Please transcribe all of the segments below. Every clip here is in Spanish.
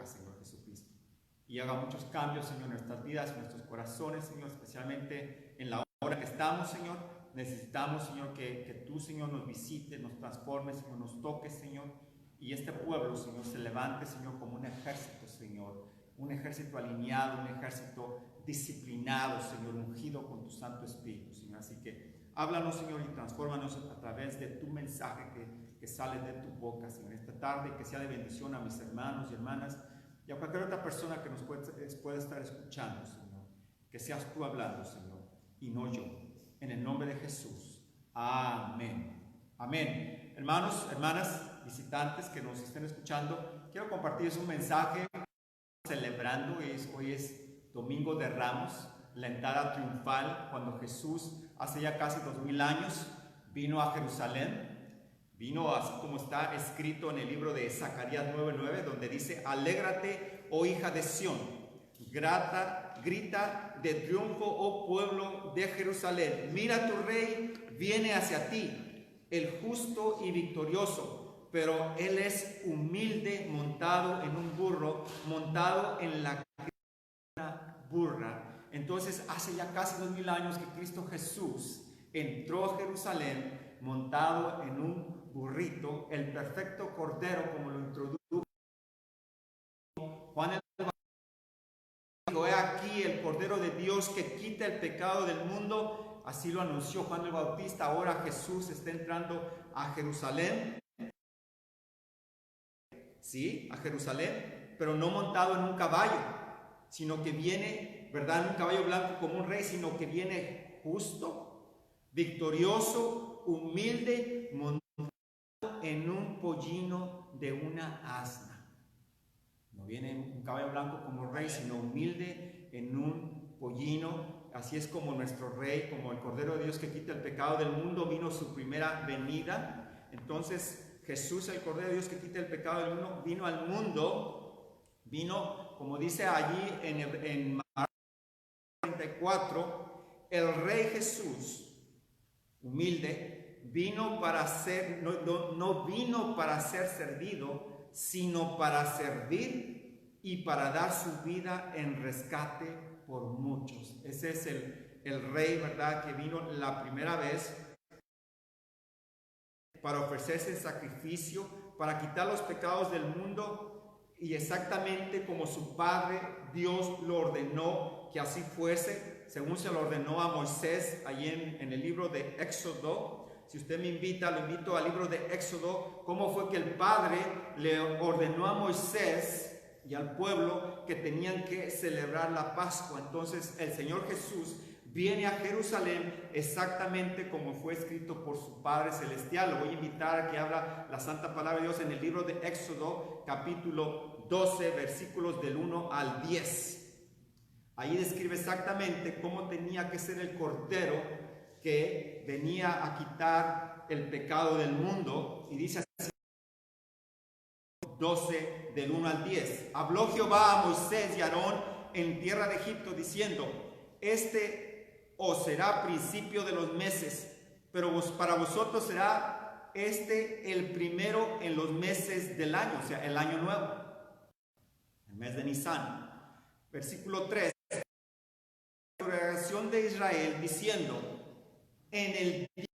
boca, Señor Jesucristo. Y haga muchos cambios, Señor, en nuestras vidas, en nuestros corazones, Señor, especialmente en la hora que estamos, Señor. Necesitamos, Señor, que tú, Señor, nos visites, nos transformes, Señor, nos toques, Señor. Y este pueblo, Señor, se levante, Señor, como un ejército, Señor. Un ejército alineado, un ejército disciplinado, Señor, ungido con tu Santo Espíritu, Señor. Así que háblanos, Señor, y transfórmanos a través de tu mensaje que sale de tu boca, Señor, esta tarde, que sea de bendición a mis hermanos y hermanas y a cualquier otra persona que nos pueda estar escuchando, Señor. Que seas tú hablando, Señor, y no yo. En el nombre de Jesús. Amén. Amén. Hermanos, hermanas, visitantes que nos estén escuchando, quiero compartirles un mensaje celebrando. Hoy es Domingo de Ramos, la entrada triunfal, cuando Jesús hace ya casi 2000 años vino a Jerusalén. Vino así como está escrito en el libro de Zacarías 9:9, donde dice: alégrate, oh hija de Sión, grita de triunfo, oh pueblo de Jerusalén. Mira, tu rey viene hacia ti, el justo y victorioso, pero él es humilde, montado en un burro, montado en la burra. Entonces hace ya casi 2000 años que Cristo Jesús entró a Jerusalén montado en un burrito, el perfecto cordero, como lo introdujo Juan el Bautista. He aquí el cordero de Dios que quita el pecado del mundo. Así lo anunció Juan el Bautista. Ahora Jesús está entrando a Jerusalén, sí, a Jerusalén, pero no montado en un caballo, sino que viene, ¿verdad?, en un caballo blanco como un rey, sino que viene justo, victorioso, humilde, montado en un pollino de una asna. No viene en un caballo blanco como rey, sino humilde en un pollino. Así es como nuestro rey, como el Cordero de Dios que quita el pecado del mundo, vino su primera venida. Entonces Jesús, el Cordero de Dios que quita el pecado del mundo, vino al mundo, vino, como dice allí en Marcos 44, el Rey Jesús, humilde, vino para ser, no vino para ser servido, sino para servir y para dar su vida en rescate por muchos. Ese es el Rey, ¿verdad?, que vino la primera vez para ofrecerse el sacrificio, para quitar los pecados del mundo, y exactamente como su Padre Dios lo ordenó que así fuese, según se lo ordenó a Moisés allí en el libro de Éxodo. Si usted me invita, lo invito al libro de Éxodo, cómo fue que el Padre le ordenó a Moisés y al pueblo que tenían que celebrar la Pascua. Entonces el Señor Jesús viene a Jerusalén exactamente como fue escrito por su Padre Celestial. Lo voy a invitar a que abra la Santa Palabra de Dios en el libro de Éxodo, capítulo 12, versículos del 1 al 10. Ahí describe exactamente cómo tenía que ser el Cordero que venía a quitar el pecado del mundo. Y dice así, 12 del 1 al 10. Habló Jehová a Moisés y a Aarón en tierra de Egipto, diciendo: os será principio de los meses, pero para vosotros será el primero en los meses del año, o sea, el año nuevo, el mes de Nisan. Versículo 3. La congregación de Israel, diciendo: en el día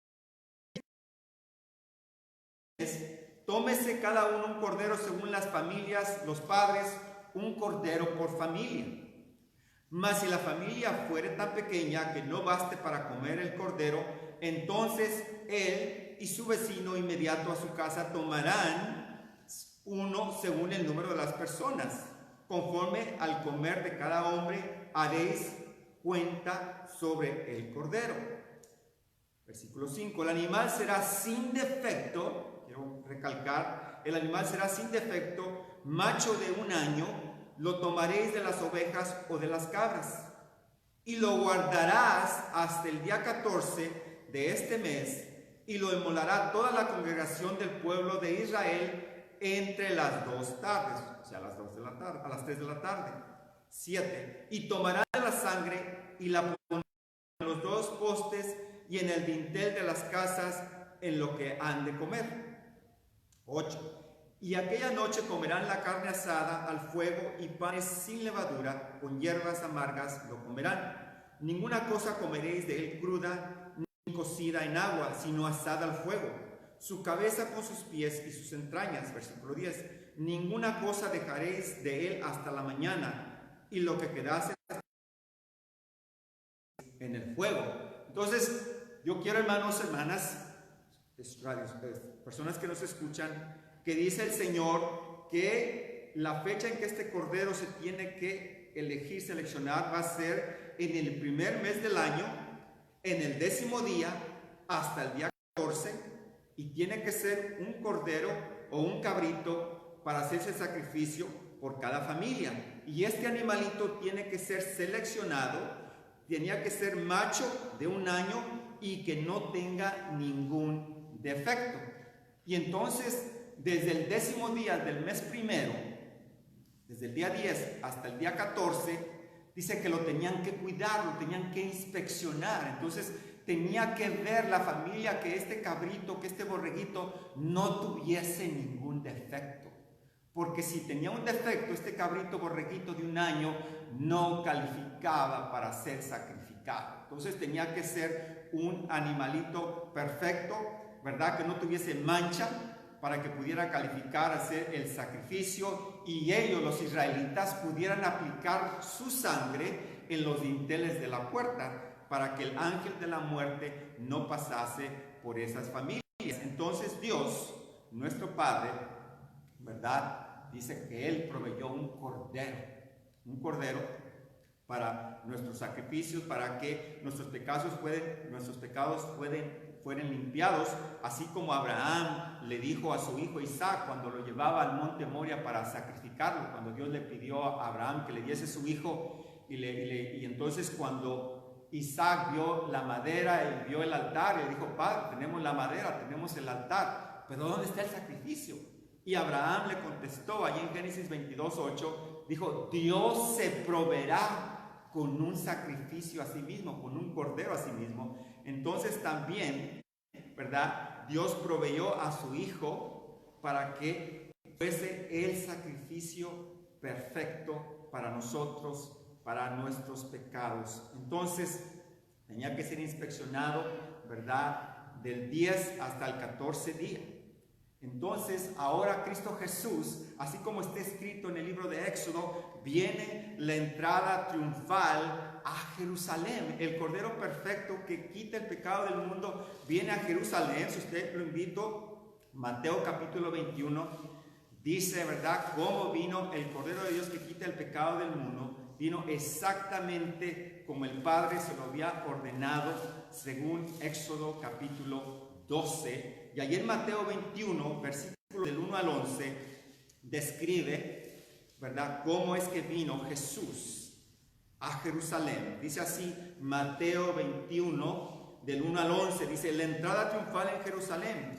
tómese cada uno un cordero según las familias, los padres, un cordero por familia. Mas si la familia fuere tan pequeña que no baste para comer el cordero, entonces él y su vecino inmediato a su casa tomarán uno según el número de las personas. Conforme al comer de cada hombre haréis cuenta sobre el cordero. Versículo 5. El animal será sin defecto, quiero recalcar, el animal será sin defecto, macho de 1 año. Lo tomaréis de las ovejas o de las cabras, y lo guardarás hasta el día 14 de este mes, y lo inmolará toda la congregación del pueblo de Israel entre las 2 tardes, o sea, a las 2 de la tarde, a las 3 de la tarde. 7. Y tomará de la sangre y la pondrá en los 2 postes y en el dintel de las casas en lo que han de comer. 8. Y aquella noche comerán la carne asada al fuego y panes sin levadura, con hierbas amargas lo comerán. Ninguna cosa comeréis de él cruda, ni cocida en agua, sino asada al fuego. Su cabeza con sus pies y sus entrañas, versículo 10. Ninguna cosa dejaréis de él hasta la mañana, y lo que quedase en el fuego. Entonces, yo quiero, hermanos, hermanas, personas que nos escuchan, que dice el Señor que la fecha en que este cordero se tiene que elegir, seleccionar, va a ser en el primer mes del año, en el 10º día, hasta el día 14, y tiene que ser un cordero o un cabrito para hacerse sacrificio por cada familia. Y este animalito tiene que ser seleccionado, tenía que ser macho de 1 año y que no tenga ningún defecto. Y entonces, desde el 10º día del mes primero, desde el día 10 hasta el día 14, dice que lo tenían que cuidar, lo tenían que inspeccionar. Entonces tenía que ver la familia que este cabrito, que este borreguito no tuviese ningún defecto. Porque si tenía un defecto, este cabrito borreguito de 1 año no calificaba para ser sacrificado. Entonces tenía que ser un animalito perfecto, ¿verdad? Que no tuviese mancha, para que pudiera calificar a hacer el sacrificio y ellos, los israelitas, pudieran aplicar su sangre en los dinteles de la puerta para que el ángel de la muerte no pasase por esas familias. Entonces Dios, nuestro Padre, ¿verdad?, dice que Él proveyó un cordero para nuestros sacrificios, para que nuestros pecados fueran limpiados, así como Abraham le dijo a su hijo Isaac cuando lo llevaba al monte Moria para sacrificarlo, cuando Dios le pidió a Abraham que le diese su hijo, y entonces cuando Isaac vio la madera y vio el altar, y le dijo: Padre, tenemos la madera, tenemos el altar, pero ¿dónde está el sacrificio? Y Abraham le contestó allí en Génesis 22:8, dijo: Dios se proveerá con un sacrificio a sí mismo, con un cordero a sí mismo. Entonces también, ¿verdad?, Dios proveyó a su hijo para que fuese el sacrificio perfecto para nosotros, para nuestros pecados. Entonces tenía que ser inspeccionado, ¿verdad?, del 10 hasta el 14 día. Entonces, ahora Cristo Jesús, así como está escrito en el libro de Éxodo, viene la entrada triunfal a Jerusalén. El Cordero Perfecto que quita el pecado del mundo viene a Jerusalén. Si usted lo invito, Mateo capítulo 21, dice, ¿verdad?, cómo vino el Cordero de Dios que quita el pecado del mundo. Vino exactamente como el Padre se lo había ordenado, según Éxodo capítulo 12, y allí en Mateo 21, versículos del 1 al 11, describe, ¿verdad?, cómo es que vino Jesús a Jerusalén. Dice así, Mateo 21, del 1 al 11, dice: la entrada triunfal en Jerusalén.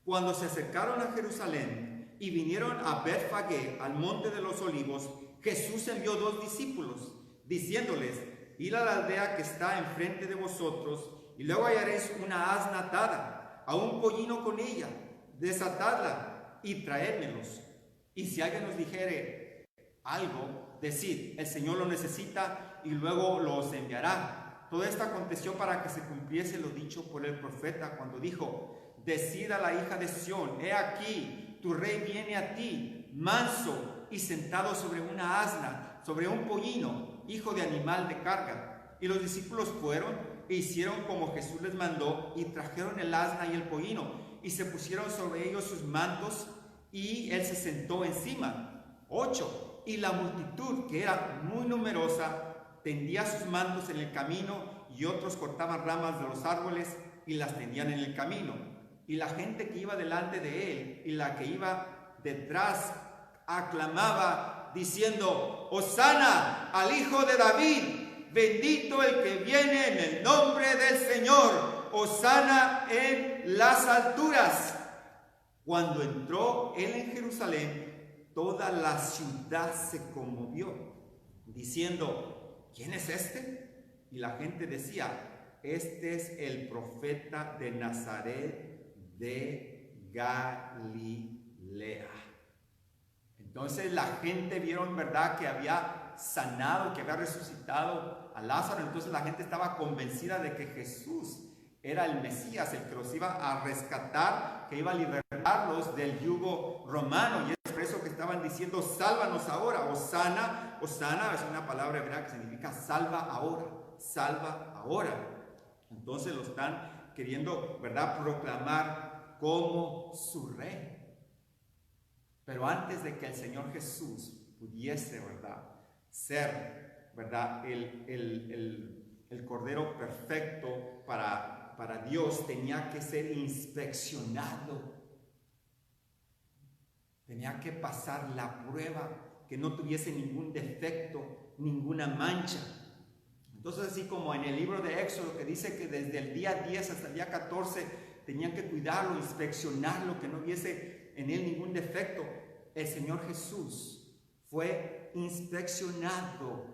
Cuando se acercaron a Jerusalén y vinieron a Betfagé, al monte de los olivos, Jesús envió 2 discípulos, diciéndoles: id a la aldea que está enfrente de vosotros, y luego hallaréis una asna atada, a un pollino con ella, desatadla y traédmelos. Y si alguien nos dijere algo, decid: el Señor lo necesita, y luego los enviará. Todo esto aconteció para que se cumpliese lo dicho por el profeta, cuando dijo: decid a la hija de Sión: he aquí, tu rey viene a ti, manso y sentado sobre una asna, sobre un pollino, hijo de animal de carga. Y los discípulos fueron e hicieron como Jesús les mandó, y trajeron el asna y el pollino, y se pusieron sobre ellos sus mantos, y él se sentó encima. 8. Y la multitud, que era muy numerosa, tendía sus mantos en el camino, y otros cortaban ramas de los árboles y las tendían en el camino. Y la gente que iba delante de él y la que iba detrás aclamaba, diciendo: Hosana al Hijo de David, bendito el que viene en el nombre del Señor, hosana en las alturas. Cuando entró él en Jerusalén, toda la ciudad se conmovió, diciendo: ¿quién es este? Y la gente decía: este es el profeta de Nazaret de Galilea. Entonces la gente vieron, ¿verdad?, que había sanado, que había resucitado a Lázaro. Entonces la gente estaba convencida de que Jesús era el Mesías, el que los iba a rescatar, que iba a liberarlos del yugo romano. Y es por eso que estaban diciendo: sálvanos ahora. Hosana, Hosana es una palabra hebrea que significa salva ahora, salva ahora. Entonces lo están queriendo, ¿verdad?, proclamar como su rey. Pero antes de que el Señor Jesús pudiese, ¿verdad?, ser, ¿verdad?, el Cordero perfecto para Dios, tenía que ser inspeccionado. Tenía que pasar la prueba, que no tuviese ningún defecto, ninguna mancha. Entonces, así como en el libro de Éxodo, que dice que desde el día 10 hasta el día 14 tenían que cuidarlo, inspeccionarlo, que no hubiese en él ningún defecto, el Señor Jesús fue inspeccionado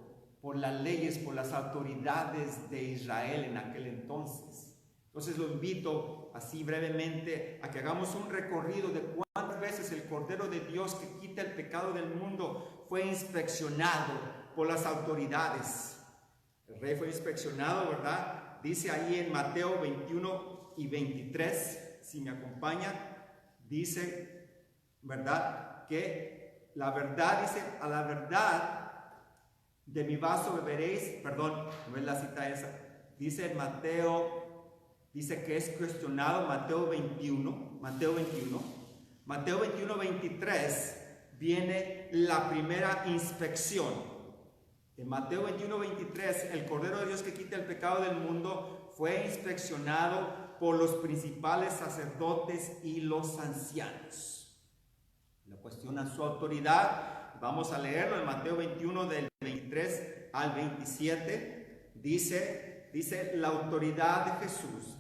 por las leyes, por las autoridades de Israel en aquel entonces. Entonces lo invito así brevemente a que hagamos un recorrido de cuántas veces el Cordero de Dios, que quita el pecado del mundo, fue inspeccionado por las autoridades. El rey fue inspeccionado, ¿verdad? Dice ahí en Mateo 21 y 23, si me acompaña, dice, ¿verdad?, que la verdad, dice, a la verdad de mi vaso beberéis, perdón, no es la cita esa, dice en Mateo, dice que es cuestionado, Mateo 21, 23, viene la primera inspección. En Mateo 21, 23, el Cordero de Dios que quita el pecado del mundo fue inspeccionado por los principales sacerdotes y los ancianos. Le cuestionan su autoridad. Vamos a leerlo en Mateo 21 del 23 al 27. Dice la autoridad de Jesús.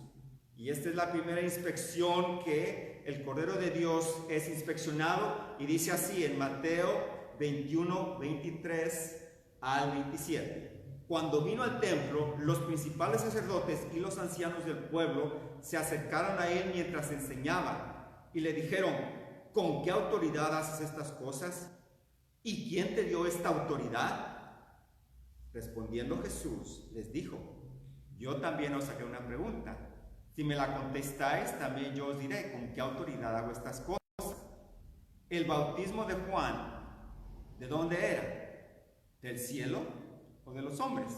Y esta es la primera inspección que el Cordero de Dios es inspeccionado. Y dice así en Mateo 21, 23 al 27. Cuando vino al templo, los principales sacerdotes y los ancianos del pueblo se acercaron a él mientras enseñaba y le dijeron: ¿con qué autoridad haces estas cosas? ¿Y quién te dio esta autoridad? Respondiendo Jesús les dijo: yo también os haré una pregunta. Si me la contestáis, también yo os diré con qué autoridad hago estas cosas. El bautismo de Juan, ¿de dónde era? ¿Del cielo o de los hombres?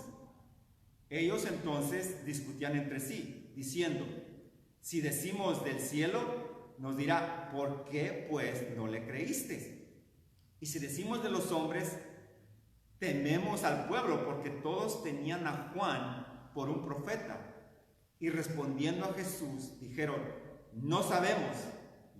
Ellos entonces discutían entre sí, diciendo: si decimos del cielo, nos dirá: ¿por qué pues no le creísteis? Y si decimos de los hombres, tememos al pueblo, porque todos tenían a Juan por un profeta. Y respondiendo a Jesús, dijeron: no sabemos.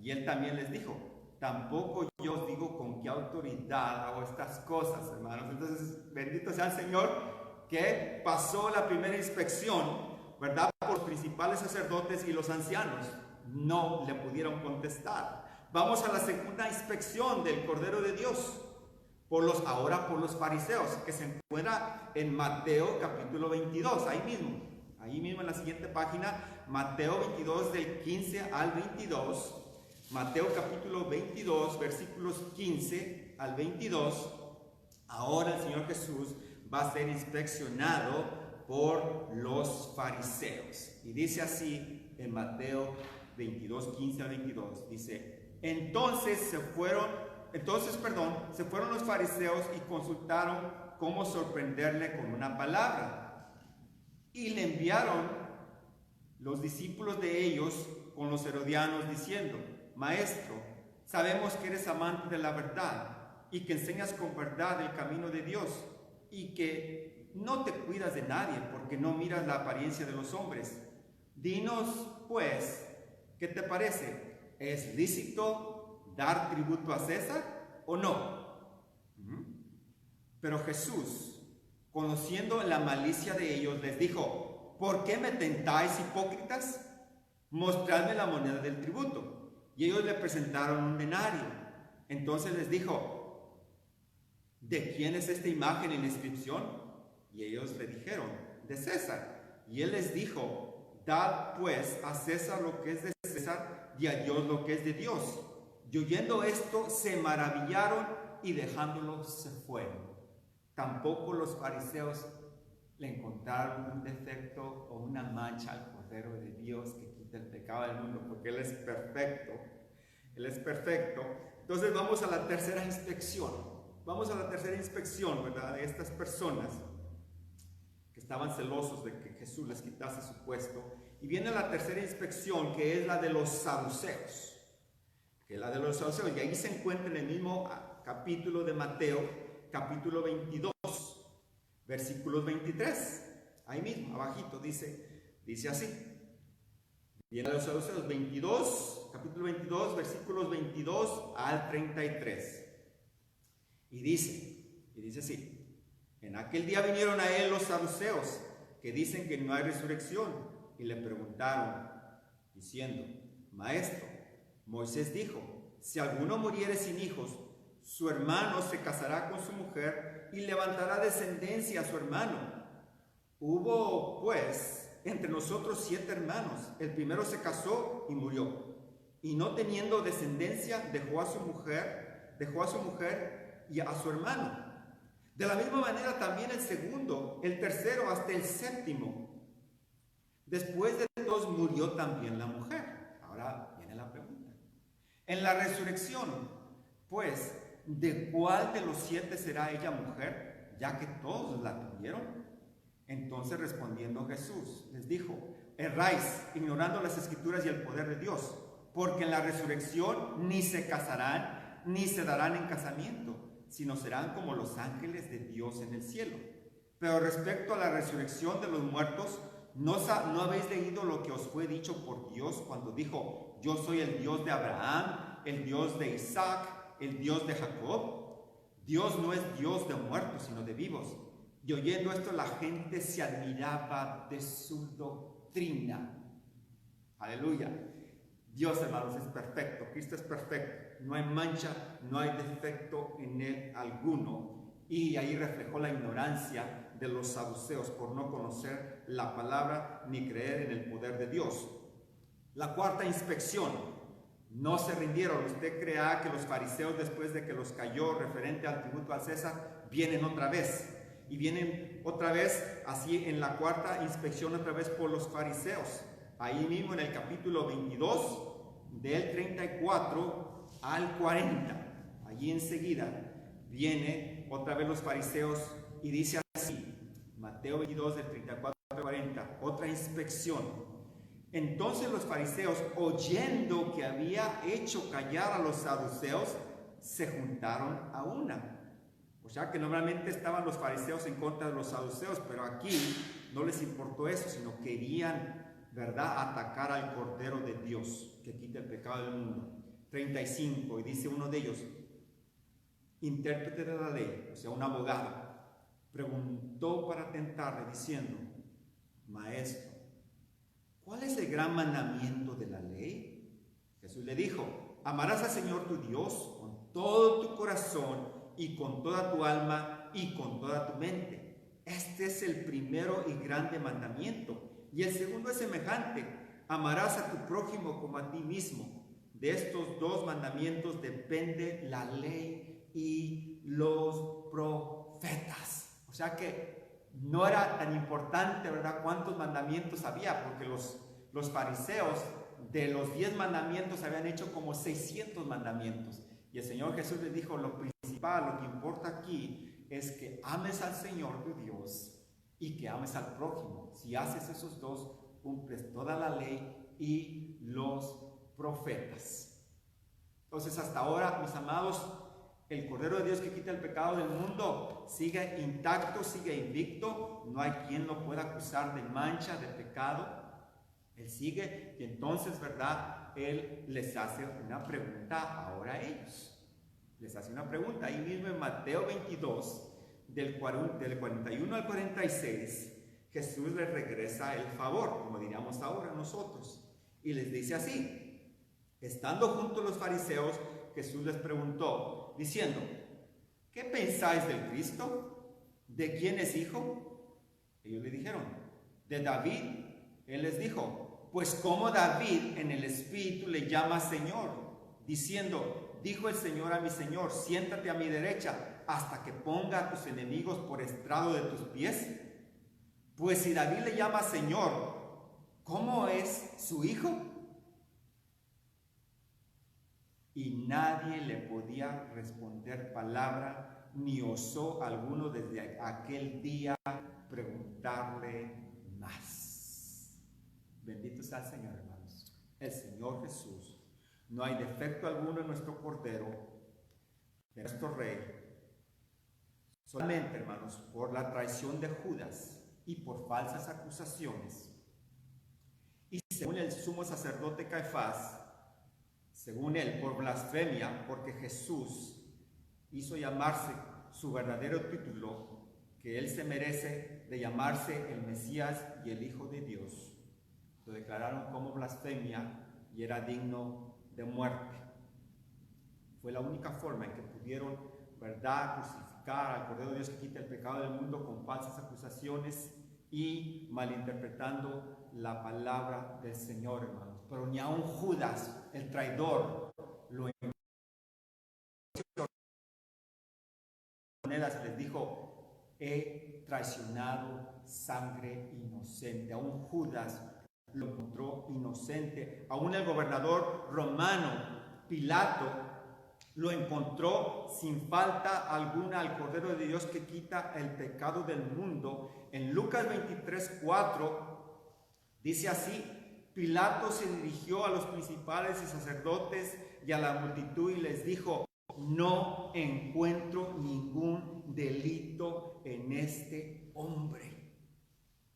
Y él también les dijo: tampoco yo os digo con qué autoridad hago estas cosas, hermanos. Entonces, bendito sea el Señor, que pasó la primera inspección, ¿verdad?, por los principales sacerdotes y los ancianos. No le pudieron contestar. Vamos a la segunda inspección del Cordero de Dios, ahora por los fariseos, que se encuentra en Mateo capítulo 22, ahí mismo en la siguiente página, Mateo 22 del 15 al 22, Mateo capítulo 22, versículos 15 al 22, ahora el Señor Jesús va a ser inspeccionado por los fariseos. Y dice así en Mateo 22, 15 al 22, dice: entonces se fueron los fariseos y consultaron cómo sorprenderle con una palabra. Y le enviaron los discípulos de ellos con los herodianos diciendo: Maestro, sabemos que eres amante de la verdad y que enseñas con verdad el camino de Dios y que no te cuidas de nadie porque no miras la apariencia de los hombres. Dinos, pues, ¿qué te parece? ¿Es lícito dar tributo a César o no? Pero Jesús, conociendo la malicia de ellos, les dijo: ¿por qué me tentáis, hipócritas? Mostradme la moneda del tributo. Y ellos le presentaron un denario. Entonces les dijo: ¿de quién es esta imagen y la inscripción? Y ellos le dijeron: de César. Y él les dijo: dad pues a César lo que es de César y a Dios lo que es de Dios. Y oyendo esto se maravillaron y dejándolo se fueron. Tampoco los fariseos le encontraron un defecto o una mancha al Cordero de Dios que quita el pecado del mundo, porque Él es perfecto. Él es perfecto. Entonces vamos a la tercera inspección. Vamos a la tercera inspección, ¿verdad? De estas personas que estaban celosos de que Jesús les quitase su puesto. Y viene la tercera inspección, que es la de los saduceos. Que es la de los saduceos. Y ahí se encuentra en el mismo capítulo de Mateo, capítulo 22, versículos 23. Ahí mismo, abajito, dice así. Viene a los saduceos 22, capítulo 22, versículos 22 al 33. Y dice así: en aquel día vinieron a él los saduceos, que dicen que no hay resurrección, y le preguntaron, diciendo: Maestro, Moisés dijo, si alguno muriere sin hijos, su hermano se casará con su mujer y levantará descendencia a su hermano. Hubo, pues, entre nosotros 7 hermanos. El primero se casó y murió, y no teniendo descendencia dejó a su mujer y a su hermano. De la misma manera también el segundo, el tercero, hasta el séptimo. Después de todos murió también la mujer. Ahora viene la pregunta. En la resurrección, pues, ¿de cuál de los 7 será ella mujer, ya que todos la tuvieron? Entonces respondiendo Jesús les dijo: erráis, ignorando las Escrituras y el poder de Dios, porque en la resurrección ni se casarán ni se darán en casamiento, sino serán como los ángeles de Dios en el cielo. Pero respecto a la resurrección de los muertos, ¿no habéis leído lo que os fue dicho por Dios cuando dijo: yo soy el Dios de Abraham, el Dios de Isaac, el Dios de Jacob? Dios no es Dios de muertos, sino de vivos. Y oyendo esto, la gente se admiraba de su doctrina. Aleluya. Dios, hermanos, es perfecto. Cristo es perfecto. No hay mancha, no hay defecto en él alguno. Y ahí reflejó la ignorancia de los saduceos por no conocer la palabra ni creer en el poder de Dios. La cuarta inspección. No se rindieron. Usted crea que los fariseos, después de que los cayó referente al tributo al César, vienen otra vez. Y vienen otra vez, así en la cuarta inspección, otra vez por los fariseos. Ahí mismo en el capítulo 22, del 34 al 40. Allí enseguida viene otra vez los fariseos y dice así, Mateo 22, del 34 al 40, otra inspección. Entonces los fariseos, oyendo que había hecho callar a los saduceos, se juntaron a una. O sea que normalmente estaban los fariseos en contra de los saduceos, pero aquí no les importó eso, sino querían, ¿verdad?, atacar al Cordero de Dios que quita el pecado del mundo. 35, y dice uno de ellos, intérprete de la ley, o sea, un abogado, preguntó para tentarle diciendo: Maestro, ¿cuál es el gran mandamiento de la ley? Jesús le dijo: amarás al Señor tu Dios con todo tu corazón y con toda tu alma y con toda tu mente. Este es el primero y grande mandamiento. Y el segundo es semejante: amarás a tu prójimo como a ti mismo. De estos 2 mandamientos depende la ley y los profetas. O sea que no era tan importante, ¿verdad?, cuántos mandamientos había, porque los fariseos de los 10 mandamientos habían hecho como 600 mandamientos. Y el Señor Jesús les dijo: lo principal, lo que importa aquí es que ames al Señor tu Dios y que ames al prójimo. Si haces esos 2, cumples toda la ley y los profetas. Entonces, hasta ahora, mis amados, el Cordero de Dios que quita el pecado del mundo sigue intacto, sigue invicto. No hay quien lo pueda acusar de mancha, de pecado. Él sigue, y entonces, ¿verdad?, Él les hace una pregunta ahora a ellos. Les hace una pregunta ahí mismo en Mateo 22, del 41 al 46. Jesús les regresa el favor, como diríamos ahora nosotros, y les dice así: estando junto a los fariseos, Jesús les preguntó, diciendo: ¿qué pensáis del Cristo? ¿De quién es hijo? Ellos le dijeron: de David. Él les dijo: pues como David en el Espíritu le llama Señor, diciendo: dijo el Señor a mi Señor, siéntate a mi derecha hasta que ponga a tus enemigos por estrado de tus pies. Pues si David le llama Señor, ¿cómo es su hijo? Y nadie le podía responder palabra, ni osó alguno desde aquel día preguntarle más. Bendito sea el Señor, hermanos. El Señor Jesús. No hay defecto alguno en nuestro Cordero, en nuestro Rey. Solamente, hermanos, por la traición de Judas y por falsas acusaciones. Y según el sumo sacerdote Caifás, según él, por blasfemia, porque Jesús hizo llamarse su verdadero título, que él se merece de llamarse el Mesías y el Hijo de Dios. Lo declararon como blasfemia y era digno de muerte. Fue la única forma en que pudieron, ¿verdad?, crucificar al Cordero de Dios que quita el pecado del mundo con falsas acusaciones y malinterpretando la palabra del Señor, hermanos. Pero ni aun Judas, el traidor, lo les dijo, he traicionado sangre inocente. Aún Judas lo encontró inocente. Aún el gobernador romano, Pilato, lo encontró sin falta alguna al Cordero de Dios que quita el pecado del mundo. En Lucas 23:4 dice así: Pilato se dirigió a los principales y sacerdotes y a la multitud y les dijo: no encuentro ningún delito en este hombre.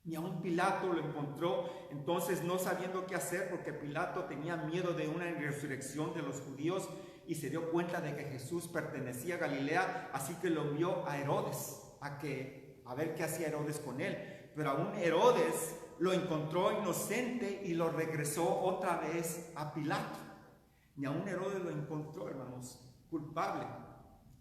Ni aun Pilato lo encontró. Entonces, no sabiendo qué hacer, porque Pilato tenía miedo de una resurrección de los judíos y se dio cuenta de que Jesús pertenecía a Galilea, así que lo envió a Herodes a ver qué hacía Herodes con él. Pero aún Herodes lo encontró inocente y lo regresó otra vez a Pilato. Ni aun Herodes lo encontró, hermanos, culpable.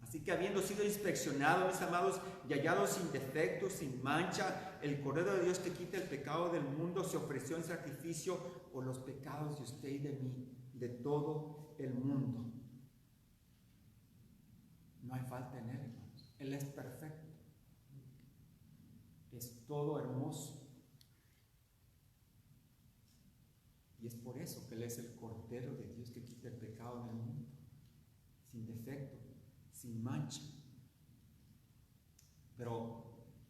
Así que, habiendo sido inspeccionado, mis amados, y hallado sin defecto, sin mancha, el Cordero de Dios que quita el pecado del mundo se ofreció en sacrificio por los pecados de usted y de mí, de todo el mundo. No hay falta en él, hermanos. Él es perfecto. Es todo hermoso. Y es por eso que Él es el Cordero de Dios que quita el pecado del mundo, sin defecto, sin mancha. Pero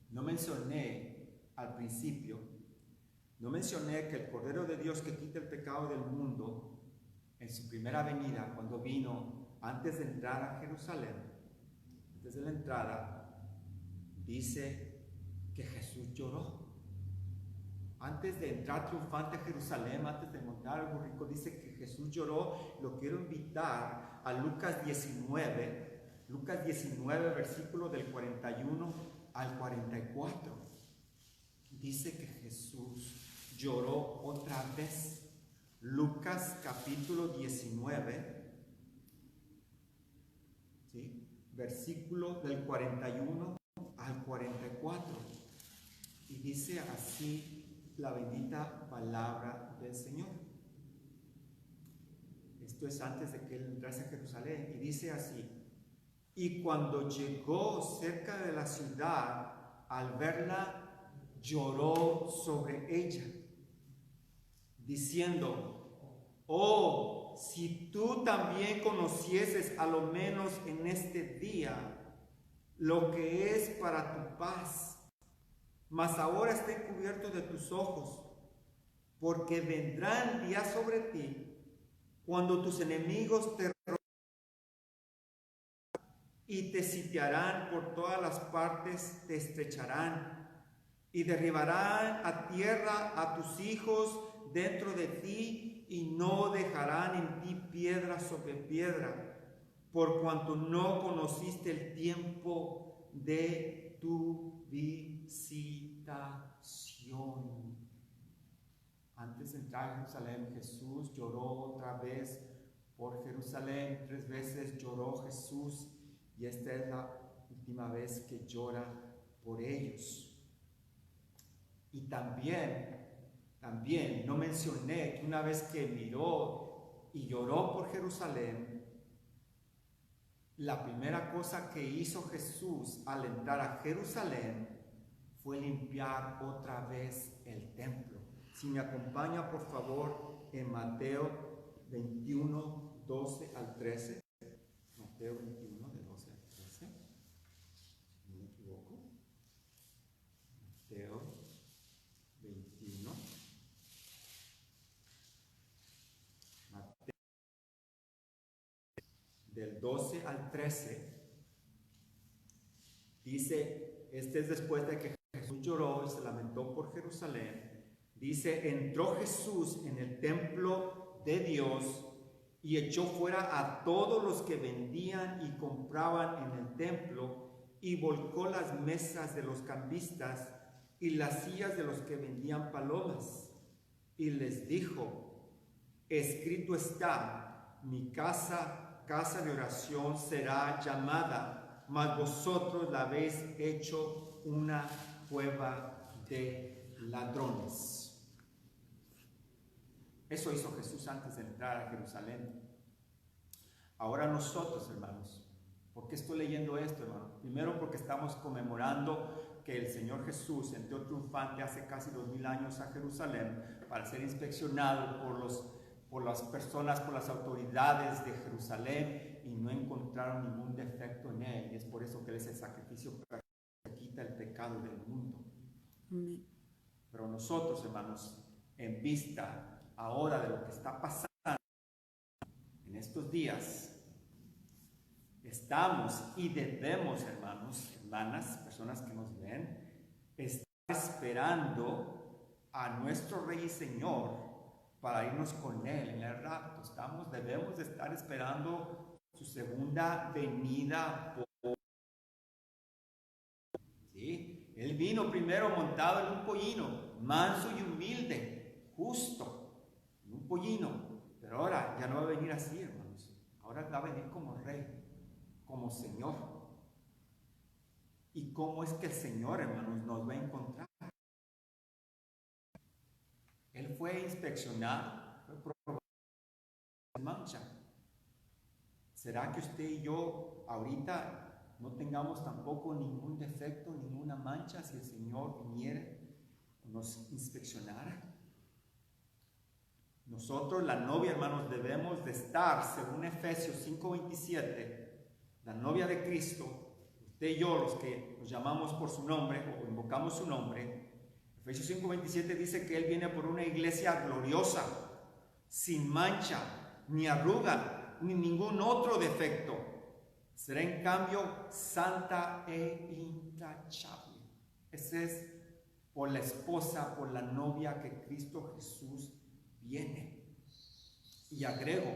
no mencioné al principio, no mencioné que el Cordero de Dios que quita el pecado del mundo, en su primera venida, cuando vino, antes de entrar a Jerusalén, antes de la entrada, dice que Jesús lloró. Antes de entrar triunfante a Jerusalén, antes de montar al burrico, dice que Jesús lloró. Lo quiero invitar a Lucas 19, versículo del 41 al 44. Dice que Jesús lloró otra vez. Lucas capítulo 19, ¿sí?, versículo del 41 al 44. Y dice así la bendita palabra del Señor. Esto es antes de que él entrase a Jerusalén. Y dice así: y cuando llegó cerca de la ciudad, al verla, lloró sobre ella, diciendo: oh, si tú también conocieses a lo menos en este día lo que es para tu paz, mas ahora está encubierto de tus ojos, porque vendrán días sobre ti cuando tus enemigos te y te sitiarán por todas las partes, te estrecharán y derribarán a tierra a tus hijos dentro de ti y no dejarán en ti piedra sobre piedra, por cuanto no conociste el tiempo de tu visitación. Antes de entrar a Jerusalén, Jesús lloró otra vez por Jerusalén. 3 veces lloró Jesús y esta es la última vez que llora por ellos. Y también no mencioné que una vez que miró y lloró por Jerusalén, la primera cosa que hizo Jesús al entrar a Jerusalén fue limpiar otra vez el templo. Si me acompaña, por favor, en Mateo 21, 12 al 13. Mateo 21, de 12 al 13. No me equivoco. Mateo 21. Mateo, del 12 al 13. Dice, este es después de que Jesús lloró y se lamentó por Jerusalén. Dice, entró Jesús en el templo de Dios y echó fuera a todos los que vendían y compraban en el templo y volcó las mesas de los cambistas y las sillas de los que vendían palomas. Y les dijo, escrito está, mi casa, casa de oración será llamada, mas vosotros la habéis hecho una cueva de ladrones. Eso hizo Jesús antes de entrar a Jerusalén. Ahora nosotros, hermanos, ¿por qué estoy leyendo esto, hermano? Primero porque estamos conmemorando que el Señor Jesús entró triunfante hace casi 2000 años a Jerusalén para ser inspeccionado por las personas, por las autoridades de Jerusalén, y no encontraron ningún defecto en él. Y es por eso que él es el sacrificio que quita el pecado del mundo. Amén. Pero nosotros, hermanos, en vista ahora de lo que está pasando en estos días, estamos y debemos, hermanos, hermanas, personas que nos ven, estar esperando a nuestro Rey y Señor para irnos con Él en el rapto. Debemos de estar esperando su segunda venida. ¿Sí? Él vino primero montado en un pollino, manso y humilde, justo, en un pollino. Pero ahora ya no va a venir así, hermanos. Ahora va a venir como Rey, como Señor. ¿Y cómo es que el Señor, hermanos, nos va a encontrar? Él fue inspeccionado, fue probado sin mancha. ¿Será que usted y yo ahorita no tengamos tampoco ningún defecto, ninguna mancha, si el Señor viniera y nos inspeccionara? Nosotros, la novia, hermanos, debemos de estar, según Efesios 5:27, la novia de Cristo, usted y yo, los que nos llamamos por su nombre o invocamos su nombre. Efesios 5:27 dice que Él viene por una iglesia gloriosa, sin mancha, ni arruga, ni ningún otro defecto. Será en cambio santa e intachable. Ese es por la esposa, por la novia que Cristo Jesús viene. Y agrego,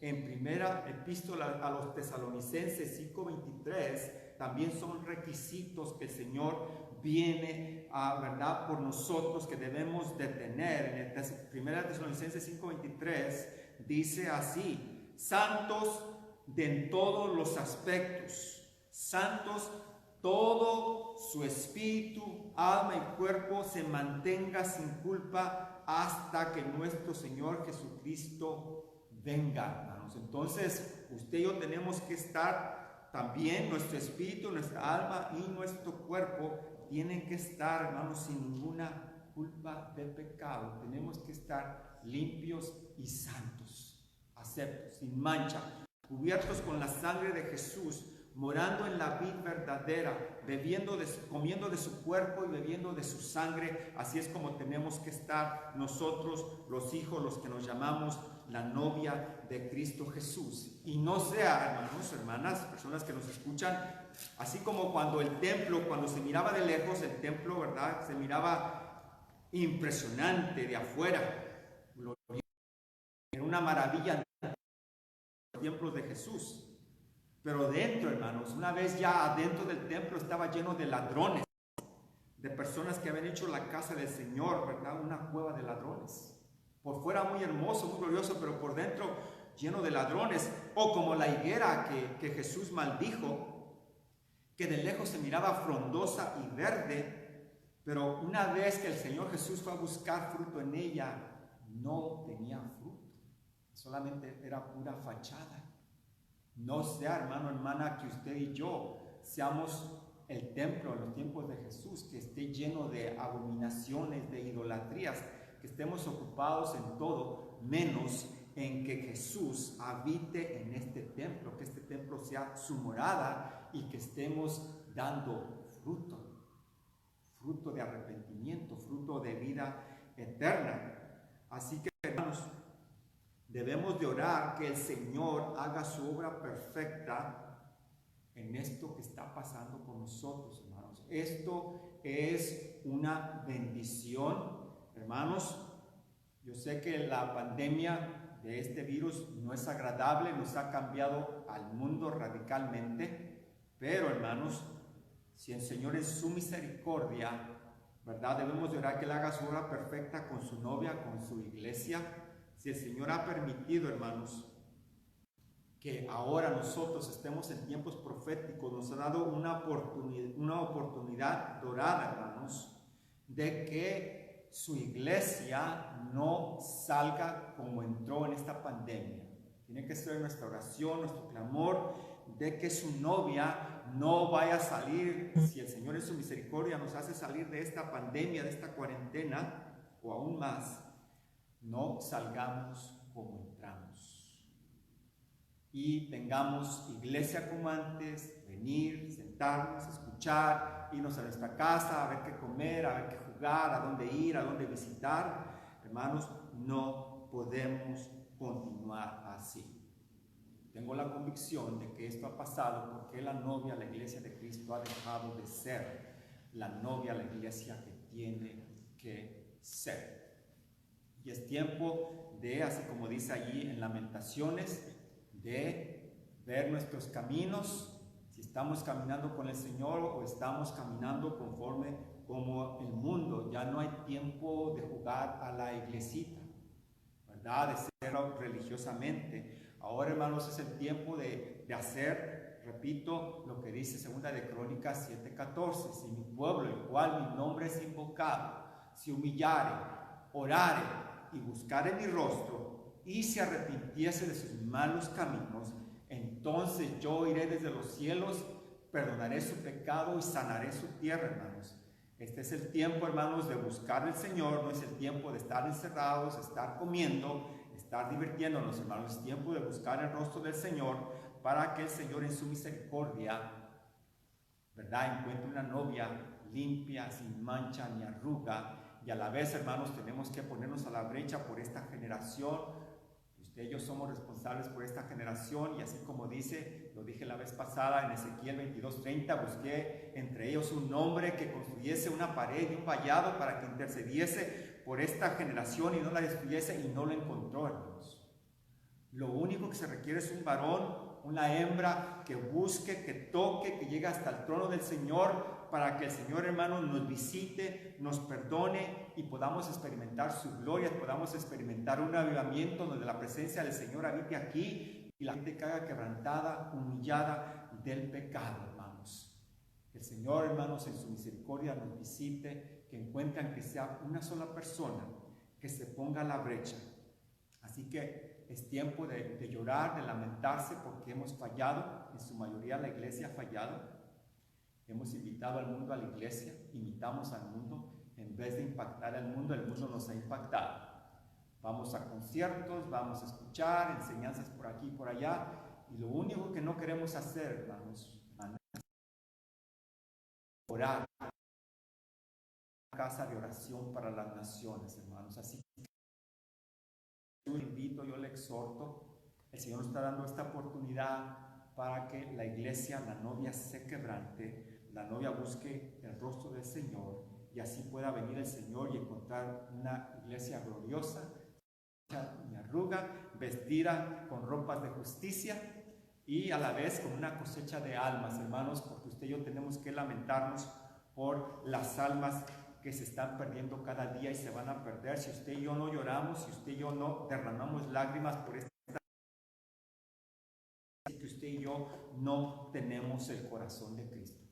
en primera epístola a los Tesalonicenses 5:23, también son requisitos que el Señor viene a, ¿verdad?, por nosotros, que debemos de tener. En primera Tesalonicenses 5:23 dice así: santos en todos los aspectos, santos, todo su espíritu, alma y cuerpo se mantenga sin culpa hasta que nuestro Señor Jesucristo venga, hermanos. Entonces, usted y yo tenemos que estar también, nuestro espíritu, nuestra alma y nuestro cuerpo tienen que estar, hermanos, sin ninguna culpa de pecado. Tenemos que estar limpios y santos, aceptos, sin mancha, cubiertos con la sangre de Jesús, morando en la vid verdadera, comiendo de su cuerpo y bebiendo de su sangre. Así es como tenemos que estar nosotros, los hijos, los que nos llamamos la novia de Cristo Jesús. Y no sea, hermanos, hermanas, personas que nos escuchan, así como cuando el templo, cuando se miraba de lejos, el templo, ¿verdad?, se miraba impresionante de afuera. Era una maravilla los templos de Jesús. Pero dentro, hermanos, una vez ya adentro del templo estaba lleno de ladrones, de personas que habían hecho la casa del Señor, ¿verdad?, una cueva de ladrones. Por fuera muy hermoso, muy glorioso, pero por dentro lleno de ladrones. O como la higuera que Jesús maldijo, que de lejos se miraba frondosa y verde, pero una vez que el Señor Jesús fue a buscar fruto en ella, no tenía fruto. Solamente era pura fachada. No sea, hermano, hermana, que usted y yo seamos el templo en los tiempos de Jesús, que esté lleno de abominaciones, de idolatrías, que estemos ocupados en todo, menos en que Jesús habite en este templo, que este templo sea su morada y que estemos dando fruto de arrepentimiento, fruto de vida eterna. Así que, hermanos, debemos de orar que el Señor haga su obra perfecta en esto que está pasando con nosotros, hermanos. Esto es una bendición, hermanos. Yo sé que la pandemia de este virus no es agradable, nos ha cambiado al mundo radicalmente, pero, hermanos, si el Señor en su misericordia, ¿verdad? Debemos de orar que Él haga su obra perfecta con su novia, con su iglesia. Si el Señor ha permitido, hermanos, que ahora nosotros estemos en tiempos proféticos, nos ha dado una oportunidad dorada, hermanos, de que su iglesia no salga como entró en esta pandemia. Tiene que ser nuestra oración, nuestro clamor, de que su novia no vaya a salir, si el Señor en su misericordia nos hace salir de esta pandemia, de esta cuarentena, o aún más, no salgamos como entramos. Y tengamos iglesia como antes, venir, sentarnos, escuchar, irnos a nuestra casa, a ver qué comer, a ver qué jugar, a dónde ir, a dónde visitar. Hermanos, no podemos continuar así. Tengo la convicción de que esto ha pasado porque la novia, la iglesia de Cristo, ha dejado de ser la novia, la iglesia que tiene que ser. Y es tiempo de, así como dice allí en Lamentaciones, de ver nuestros caminos, si estamos caminando con el Señor o estamos caminando conforme como el mundo. Ya no hay tiempo de jugar a la iglesita, ¿verdad? De ser religiosamente. Ahora, hermanos, es el tiempo de hacer, repito, lo que dice Segunda de Crónicas 7:14. Si mi pueblo, el cual mi nombre es invocado, se humillare, orare y buscare mi rostro, y se arrepintiese de sus malos caminos, entonces yo iré desde los cielos, perdonaré su pecado y sanaré su tierra, hermanos. Este es el tiempo, hermanos, de buscar al Señor. No es el tiempo de estar encerrados, estar comiendo, estar divirtiéndonos, hermanos. Es tiempo de buscar el rostro del Señor para que el Señor en su misericordia, ¿verdad?, encuentre una novia limpia, sin mancha ni arruga. Y a la vez, hermanos, tenemos que ponernos a la brecha por esta generación. Usted y yo somos responsables por esta generación, y así como dice, lo dije la vez pasada en Ezequiel 22:30, busqué entre ellos un hombre que construyese una pared y un vallado para que intercediese por esta generación y no la destruyese, y no lo encontró, hermanos. Lo único que se requiere es un varón, una hembra que busque, que toque, que llegue hasta el trono del Señor, para que el Señor, hermanos, nos visite, nos perdone y podamos experimentar su gloria, podamos experimentar un avivamiento donde la presencia del Señor habite aquí y la gente caiga quebrantada, humillada del pecado, hermanos. Que el Señor, hermanos, en su misericordia nos visite, que encuentren que sea una sola persona que se ponga a la brecha. Así que es tiempo de llorar, de lamentarse, porque hemos fallado. En su mayoría la iglesia ha fallado. Hemos invitado al mundo a la iglesia, imitamos al mundo. En vez de impactar al mundo, el mundo nos ha impactado. Vamos a conciertos, vamos a escuchar enseñanzas por aquí y por allá, y lo único que no queremos hacer, hermanos, es orar. Casa de oración para las naciones, hermanos. Así que yo le invito, yo le exhorto. El Señor nos está dando esta oportunidad para que la iglesia, la novia, se quebrante, la novia busque el rostro del Señor, y así pueda venir el Señor y encontrar una iglesia gloriosa, sin arruga, vestida con ropas de justicia y a la vez con una cosecha de almas, hermanos, porque usted y yo tenemos que lamentarnos por las almas que se están perdiendo cada día y se van a perder. Si usted y yo no lloramos, si usted y yo no derramamos lágrimas por esta, que usted y yo no tenemos el corazón de Cristo.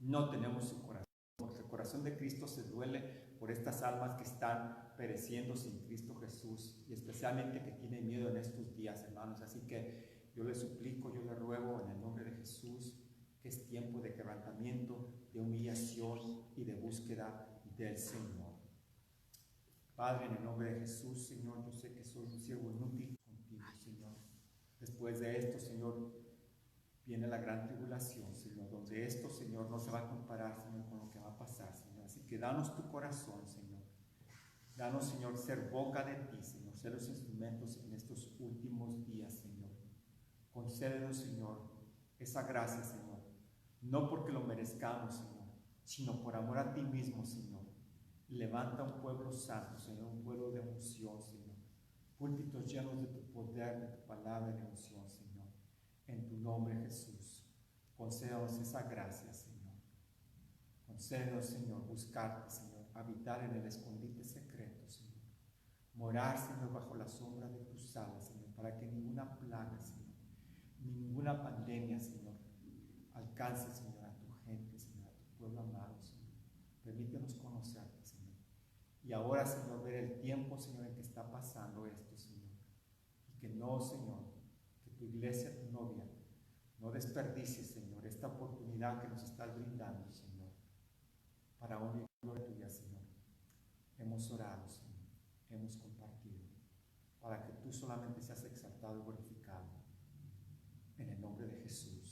No tenemos su corazón, porque el corazón de Cristo se duele por estas almas que están pereciendo sin Cristo Jesús, y especialmente que tienen miedo en estos días, hermanos. Así que Yo le suplico, yo le ruego en el nombre de Jesús que es tiempo de quebrantamiento, de humillación y de búsqueda del Señor. Padre, en el nombre de Jesús, Señor, yo sé que soy un siervo inútil contigo, Señor. Después de esto, Señor, viene la gran tribulación, Señor, donde esto, Señor, no se va a comparar, Señor, con lo que va a pasar, Señor. Así que danos tu corazón, Señor. Danos, Señor, ser boca de ti, Señor, ser los instrumentos en estos últimos días, Señor. Concédenos, Señor, esa gracia, Señor, no porque lo merezcamos, Señor, sino por amor a ti mismo, Señor. Levanta un pueblo santo, Señor, un pueblo de unción, Señor. Púlpitos llenos de tu poder, de tu palabra de unción, Señor. En tu nombre, Jesús, concédenos esa gracia, Señor. Concédenos, Señor, buscarte, Señor, habitar en el escondite secreto, Señor. Morar, Señor, bajo la sombra de tus alas, Señor, para que ninguna plaga, Señor, ninguna pandemia, Señor, alcance, Señor, a tu gente, Señor, a tu pueblo amado, Señor. Permítenos conocerte, Señor. Y ahora, Señor, ver el tiempo, Señor, en que está pasando esto, Señor. Y que no, Señor, que tu iglesia, tu novia, no desperdicie, Señor, esta oportunidad que nos estás brindando, Señor, para honra y gloria tuya, Señor. Hemos orado, Señor, hemos compartido, para que tú solamente seas exaltado y glorificado. En el nombre de Jesús.